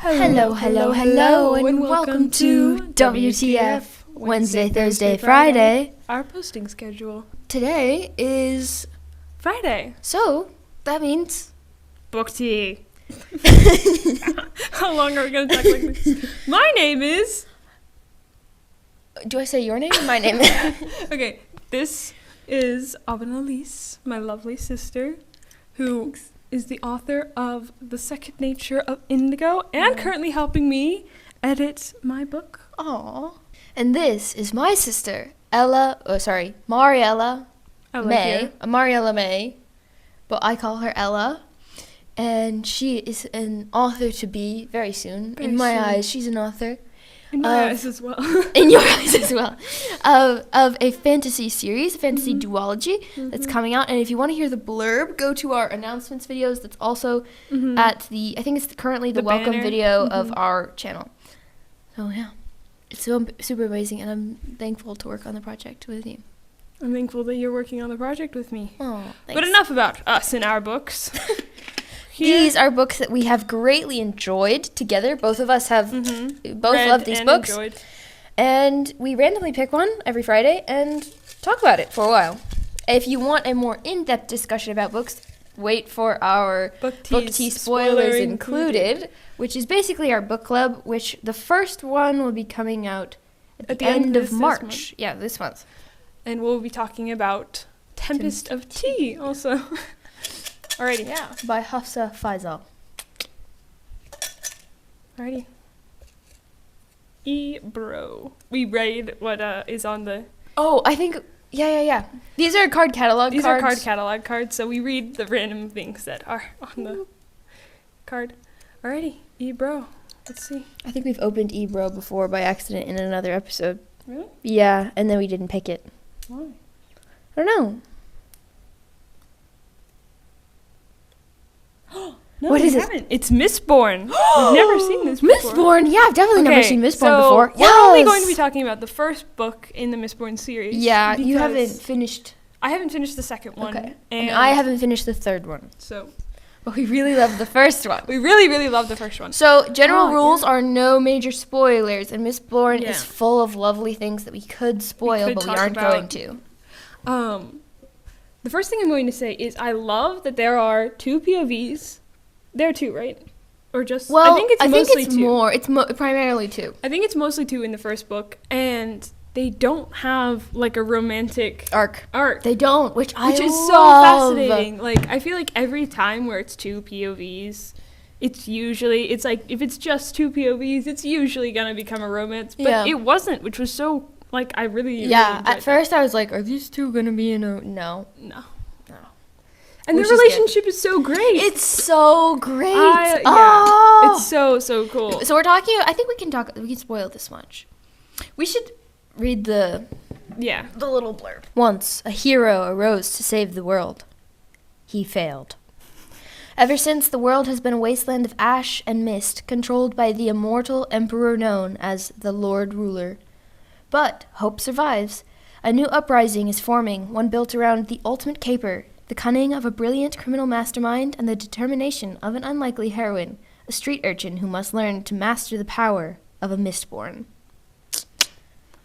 Hello, and welcome to WTF Wednesday, Thursday, Friday. Our posting schedule. Today is Friday. So, that means Book tea. How long are we going to talk like this? My name is... Do I say your name or my name? Okay, this is Elise, my lovely sister, who is the author of The Second Nature of Indigo and currently helping me edit my book. Aww. And this is my sister, Mariella May, but I call her Ella. And she is an author to be very soon. In my eyes, she's an author. In my eyes as well. In your eyes as well. Of a fantasy series, a fantasy duology that's coming out. And if you want to hear the blurb, go to our announcements videos. That's also at I think it's currently the welcome banner video of our channel. So yeah, it's so super amazing. And I'm thankful to work on the project with you. I'm thankful that you're working on the project with me. Oh, thanks. But enough about us and our books. These are books that we have greatly enjoyed together. Both of us have love these books. Enjoyed. And we randomly pick one every Friday and talk about it for a while. If you want a more in-depth discussion about books, wait for our book tea spoilers included, which is basically our book club, which the first one will be coming out at the end of March. Yeah, this month. And we'll be talking about Tempest of Tea also. Alrighty. Yeah. By Hafsa Faisal. Alrighty. Bro. We read what is on the... Oh, I think... Yeah. These are card catalog cards. These are card catalog cards, so we read the random things that are on the card. Alrighty. Bro. Let's see. I think we've opened Bro before by accident in another episode. Really? Yeah, and then we didn't pick it. Why? I don't know. No, what is it? Haven't. It's Mistborn. We've never seen this before. Mistborn? Yeah, I've definitely never seen Mistborn before. We're only going to be talking about the first book in the Mistborn series. Yeah, you haven't finished... I haven't finished the second one. Okay. And I haven't finished the third one. So... But we really love the first one. We really, really love the first one. So, general rules are no major spoilers, and Mistborn is full of lovely things that we could spoil, but we aren't going to. The first thing I'm going to say is I love that there are 2 POVs. There are 2, right? Or just... Well, I think it's mostly 2. More. It's primarily 2. I think it's mostly 2 in the first book, and they don't have, like, a romantic... arc. They don't, which is so fascinating. Like, I feel like every time where it's 2 POVs, it's like, if it's just 2 POVs, it's usually gonna become a romance. But it wasn't, which was so... Like, I really at first I was like, are these 2 going to be in a... No. And the relationship is so great. It's so great. It's so cool. So we're talking... I think we can spoil this much. We should read the little blurb. Once, a hero arose to save the world. He failed. Ever since, the world has been a wasteland of ash and mist, controlled by the immortal emperor known as the Lord Ruler. But hope survives. A new uprising is forming, one built around the ultimate caper, the cunning of a brilliant criminal mastermind, and the determination of an unlikely heroine, a street urchin who must learn to master the power of a Mistborn.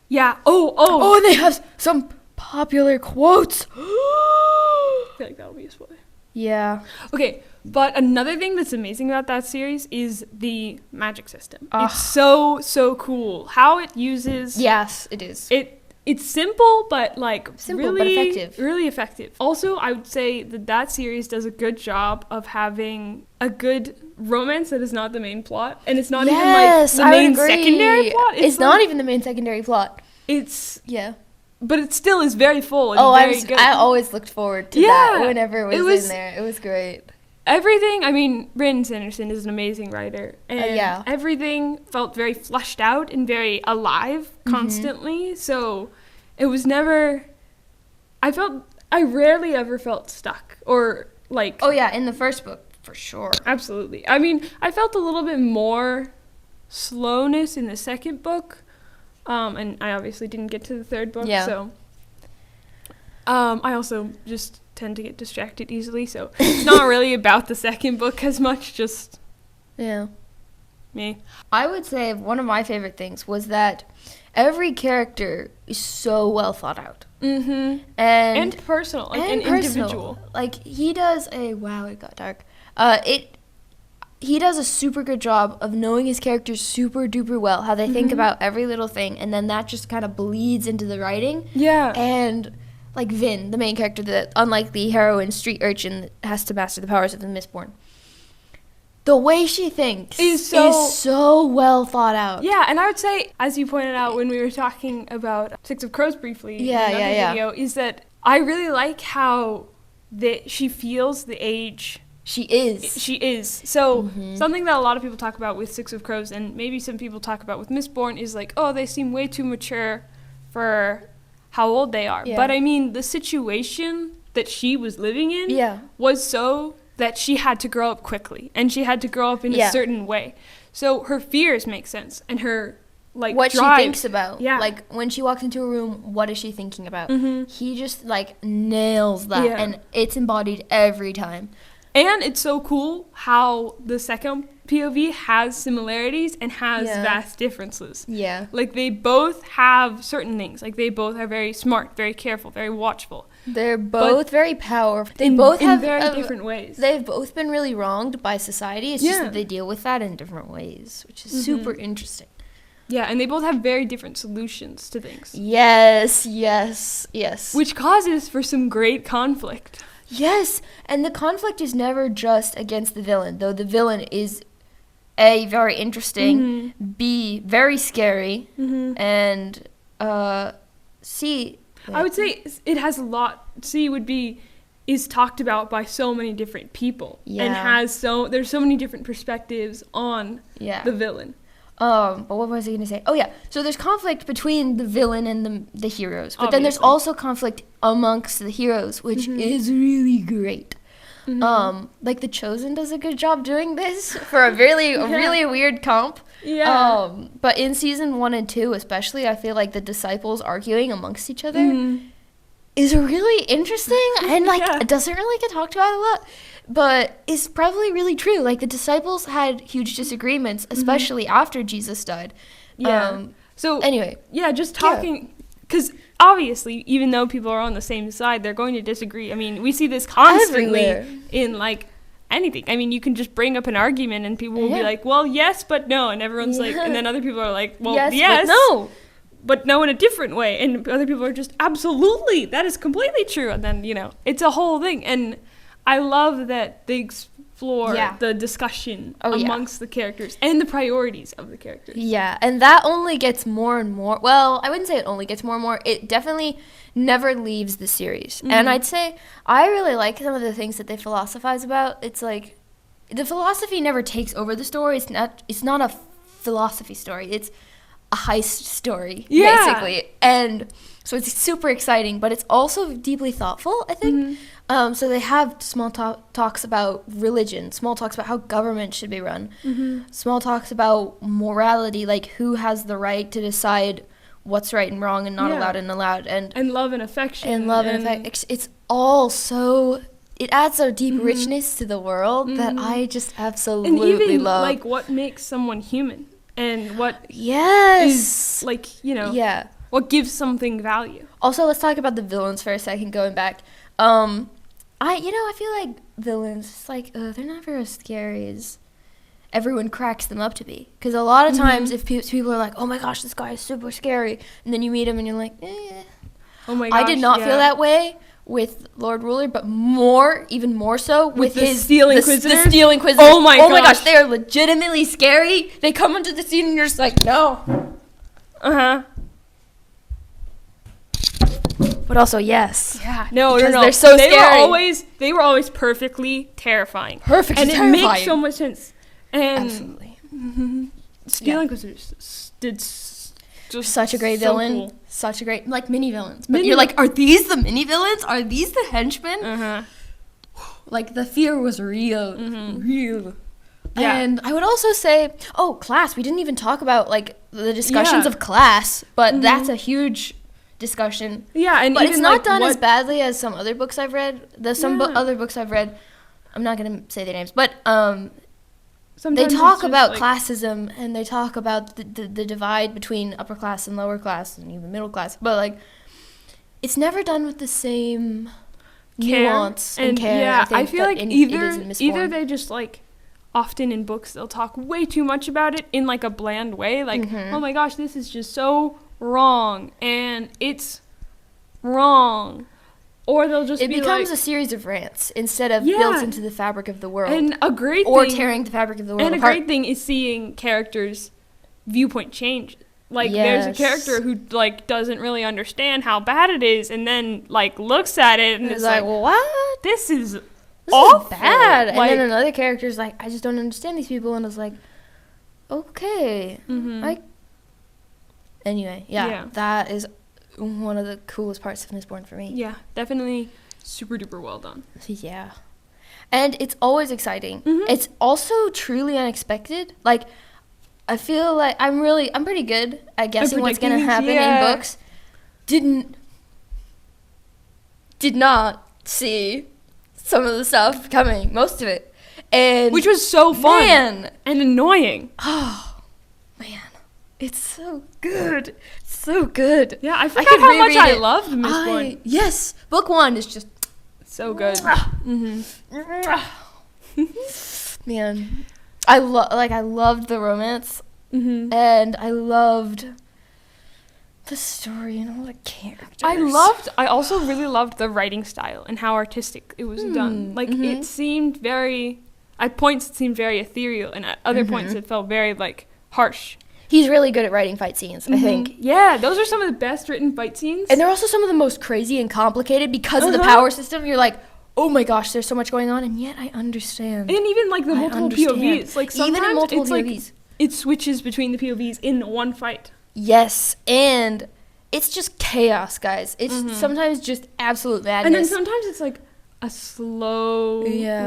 Yeah. Oh, and they have some popular quotes. I feel like that'll be a spoiler. Yeah. Okay, but another thing that's amazing about that series is the magic system. It's so cool. How it uses... Yes, it is. It's simple, but but effective. Really effective. Also, I would say that series does a good job of having a good romance that is not the main plot. And it's not even the main secondary plot. It's not even the main secondary plot. It's... Yeah. But it still is very full and very good. I always looked forward to that whenever it was in there. It was great. Everything, I mean, Brandon Sanderson is an amazing writer. And everything felt very fleshed out and very alive constantly. So it was never... I rarely ever felt stuck or like... Oh, yeah, in the first book, for sure. Absolutely. I mean, I felt a little bit more slowness in the second book. And I obviously didn't get to the third book, so... I also just tend to get distracted easily, so it's not really about the second book as much, just... Yeah. Me. I would say one of my favorite things was that every character is so well thought out. Mm-hmm. And personal, like an individual. Like, he does wow, it got dark. He does a super good job of knowing his characters super duper well, how they think about every little thing, and then that just kind of bleeds into the writing. Yeah. And, like, Vin, the main character, that unlike the heroine street urchin that has to master the powers of the Mistborn, the way she thinks is so well thought out. Yeah, and I would say, as you pointed out when we were talking about Six of Crows briefly in another video, is that I really like how she feels the age she is. So something that a lot of people talk about with Six of Crows, and maybe some people talk about with Mistborn, is like, oh, they seem way too mature for how old they are. Yeah. But I mean, the situation that she was living in was so that she had to grow up quickly, and she had to grow up in a certain way. So her fears make sense, and her what drive, she thinks about. Yeah. Like, when she walks into a room, what is she thinking about? He just, like, nails that, and it's embodied every time. And it's so cool how the second POV has similarities and has vast differences. Yeah. Like, they both have certain things. Like, they both are very smart, very careful, very watchful. They're both very powerful. They both have very different ways. They've both been really wronged by society. It's just that they deal with that in different ways, which is super interesting. Yeah, and they both have very different solutions to things. Yes. Which causes for some great conflict. Yes, and the conflict is never just against the villain, though the villain is A, very interesting, B, very scary, and C... I would say it has a lot. C is talked about by so many different people, and there's so many different perspectives on the villain. But what was I going to say? Oh, yeah. So there's conflict between the villain and the heroes. But then there's also conflict amongst the heroes, which is really great. Like, The Chosen does a good job doing this for a really weird comp. Yeah. But in season 1 and 2 especially, I feel like the disciples arguing amongst each other is really interesting. And, like, it doesn't really get talked about a lot. But it's probably really true. Like, the disciples had huge disagreements, especially after Jesus died. Yeah. So anyway. Yeah, just talking, because obviously, even though people are on the same side, they're going to disagree. I mean, we see this constantly in, like, anything. I mean, you can just bring up an argument and people will be like, well, yes, but no. And everyone's like, and then other people are like, well, yes, but no. But no in a different way. And other people are just, absolutely, that is completely true. And then, it's a whole thing. And I love that they explore the discussion amongst the characters and the priorities of the characters. Yeah, and that only gets more and more. Well, I wouldn't say it only gets more and more. It definitely never leaves the series. And I'd say I really like some of the things that they philosophize about. It's like the philosophy never takes over the story. It's not a philosophy story. It's a heist story, basically. And so it's super exciting, but it's also deeply thoughtful, I think. So they have small talks about religion, small talks about how government should be run, small talks about morality, like who has the right to decide what's right and wrong and not allowed and allowed. And love and affection. And love and affection. It's all so... It adds a deep richness to the world that I just absolutely and even, love. Like, what makes someone human and what is, like, what gives something value. Also, let's talk about the villains for a second, going back. I feel like villains, it's like, they're never as scary as everyone cracks them up to be. Because a lot of times, if people are like, oh my gosh, this guy is super scary, and then you meet him and you're like, oh my gosh, I did not feel that way with Lord Ruler, but even more so with the Steel Inquisitors. The Steel Inquisitors. Oh my gosh, they are legitimately scary. They come onto the scene and you're just like, no. But also, yes. Yeah. No. They're so scary. They were always perfectly terrifying. Terrifying. It makes so much sense. And absolutely. Steel Inquisitors did just such a great villain. Cool. Such a great, like, mini villains. But you're like, are these the mini villains? Are these the henchmen? Like, the fear was real. Real. Yeah. And I would also say, class. We didn't even talk about, like, the discussions of class, but that's a huge discussion. Yeah, but it's not done as badly as some other books I've read. There's some other books I've read. I'm not gonna say their names, but Sometimes they talk about classism, and they talk about the divide between upper class and lower class and even middle class, but like it's never done with the same nuance and care. Yeah, I feel like either they just like often in books they'll talk way too much about it in like a bland way, like oh my gosh, this is just so wrong and it's wrong, or they'll just becomes a series of rants instead of built into the fabric of the world. And a great or thing, tearing the fabric of the world and apart. a great thing is seeing characters' viewpoint change. Like there's a character who like doesn't really understand how bad it is, and then like looks at it and is like, what? This is awful. Bad. Like, and then another character's like, I just don't understand these people, and I was like, okay. Anyway, that is one of the coolest parts of Mistborn for me. Yeah, definitely super duper well done. Yeah. And it's always exciting. It's also truly unexpected. Like, I feel like I'm pretty good at guessing what's going to happen in books. Did not see some of the stuff coming, most of it. And which was so fun and annoying. Oh, man. It's so good. So good. Yeah, I forgot how much I loved Mistborn. Yes, book 1 is just so good. Man, I loved the romance, and I loved the story and all the characters. I also really loved the writing style and how artistic it was done. Like it seemed at points it seemed very ethereal, and at other points it felt very like harsh. He's really good at writing fight scenes, I think. Yeah, those are some of the best written fight scenes. And they're also some of the most crazy and complicated because of the power system. You're like, oh my gosh, there's so much going on, and yet I understand. And even like the multiple POVs. Like sometimes even in multiple POVs. Like, it switches between the POVs in one fight. Yes, and it's just chaos, guys. It's sometimes just absolute madness. And then sometimes it's like a slow,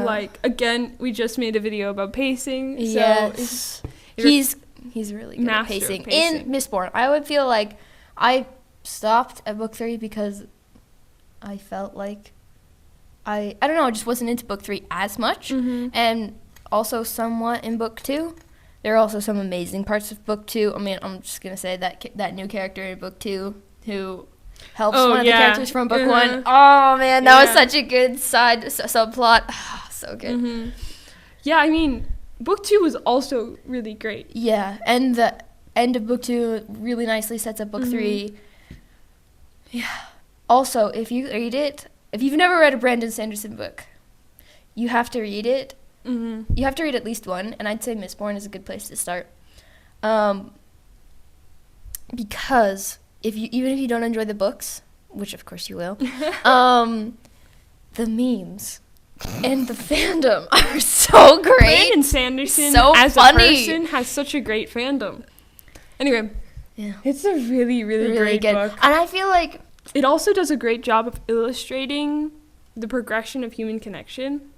like, again, we just made a video about pacing. So He's really good at pacing. In Mistborn, I would feel like I stopped at book 3 because I felt like I don't know, I just wasn't into book 3 as much. And also somewhat in book 2. There are also some amazing parts of book 2. I mean, I'm just going to say that new character in book 2 who helps one of the characters from book 1. Oh, man, that was such a good subplot. Oh, so good. Yeah, I mean, book 2 was also really great. Yeah, and the end of book 2 really nicely sets up book 3. Yeah. Also, if you read it, if you've never read a Brandon Sanderson book, you have to read it. You have to read at least one, and I'd say Mistborn is a good place to start. Because even if you don't enjoy the books, which of course you will, the memes and the fandom are so great. Brandon Sanderson, as a person, has such a great fandom. Anyway, it's a really, really great book. And I feel like it also does a great job of illustrating the progression of human connection.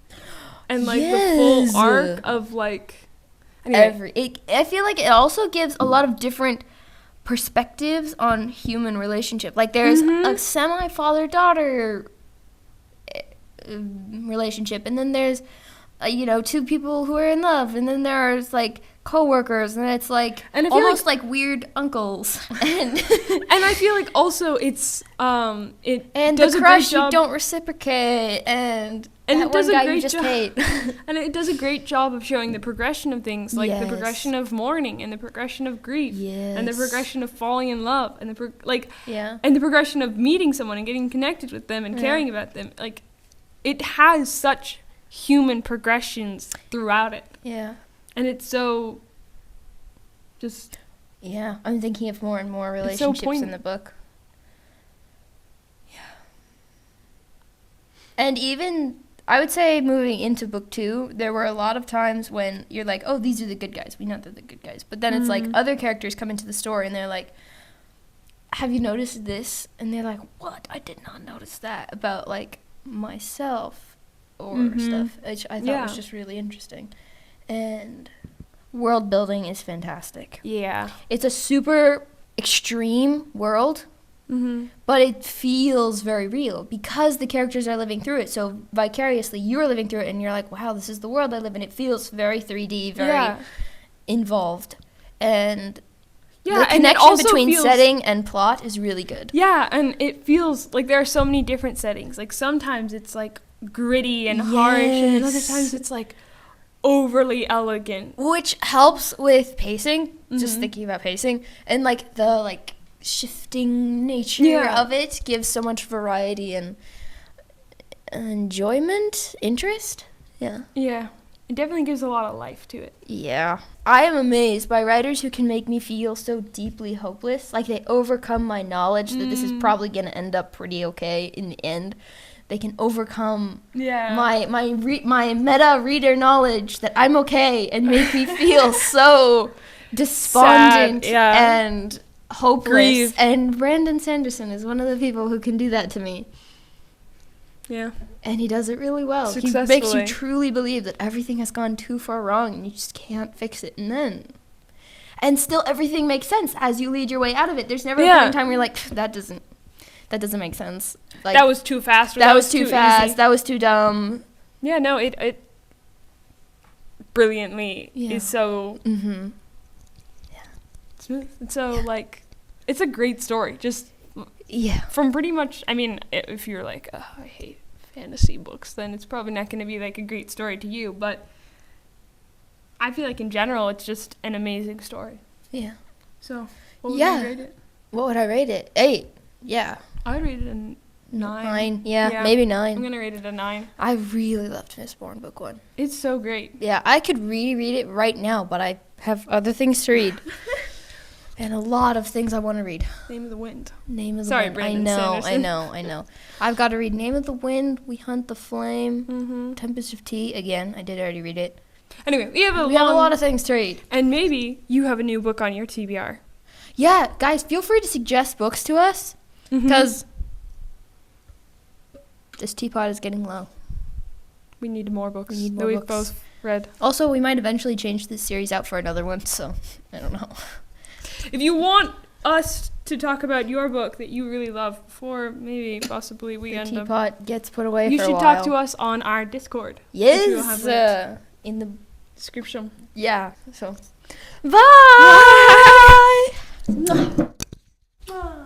And, like, the full arc of, like... Anyway. I feel like it also gives a lot of different perspectives on human relationship. Like, there's a semi-father-daughter relationship. And then there's, two people who are in love. And then there's, like, co-workers. And it's, like, almost like weird uncles. And I feel like also it's... and the crush you don't reciprocate. And it does a great job. And it does a great job of showing the progression of things, like the progression of mourning and the progression of grief and the progression of falling in love and and the progression of meeting someone and getting connected with them and caring about them. Like, it has such human progressions throughout it. Yeah. And it's so just... Yeah, I'm thinking of more and more relationships in the book. Yeah. And even... I would say moving into book 2, there were a lot of times when you're like, oh, these are the good guys. We know they're the good guys. But then it's like other characters come into the story and they're like, have you noticed this? And they're like, what? I did not notice that about, like, myself or stuff, which I thought was just really interesting. And world building is fantastic. Yeah. It's a super extreme world. but it feels very real because the characters are living through it. So vicariously, you're living through it, and you're like, wow, this is the world I live in. It feels very 3D, very involved. And the connection between setting and plot is really good. Yeah, and it feels like there are so many different settings. Like, sometimes it's, like, gritty and harsh, and other times it's, like, overly elegant. Which helps with pacing, just thinking about pacing. And, like, the, like, shifting nature of it gives so much variety and enjoyment, interest. Yeah, it definitely gives a lot of life to it. Yeah, I am amazed by writers who can make me feel so deeply hopeless, like they overcome my knowledge that this is probably going to end up pretty okay in the end. They can overcome my meta reader knowledge that I'm okay and make me feel so despondent and hopeless. Grieve. And Brandon Sanderson is one of the people who can do that to me. Yeah. And he does it really well. He makes you truly believe that everything has gone too far wrong and you just can't fix it. And still everything makes sense as you lead your way out of it. There's never a point in time where you're like, that doesn't make sense. Like, that was too fast. Or that was too fast. Easy. That was too dumb. Yeah, no, it brilliantly is so smooth. It's so, like, it's a great story. Just from pretty much, I mean, if you're like, oh, I hate fantasy books, then it's probably not going to be, like, a great story to you. But I feel like in general, it's just an amazing story. Yeah. So, what would you rate it? What would I rate it? 8. Yeah. I would rate it a 9. 9. Yeah, maybe 9. I'm going to rate it a 9. I really loved Mistborn Book 1. It's so great. Yeah, I could reread it right now, but I have other things to read. And a lot of things I want to read. Name of the Wind. Sorry, Brandon Sanderson. I know. I've got to read Name of the Wind, We Hunt the Flame, Tempest of Tea. Again, I did already read it. Anyway, we have a lot of things to read. And maybe you have a new book on your TBR. Yeah, guys, feel free to suggest books to us. Because this teapot is getting low. We need more books that we've both read. Also, we might eventually change this series out for another one, so I don't know. If you want us to talk about your book that you really love before maybe possibly we end up... The teapot gets put away you for a while. should talk to us on our Discord. Yes! In the description. Yeah, so... Bye! Bye!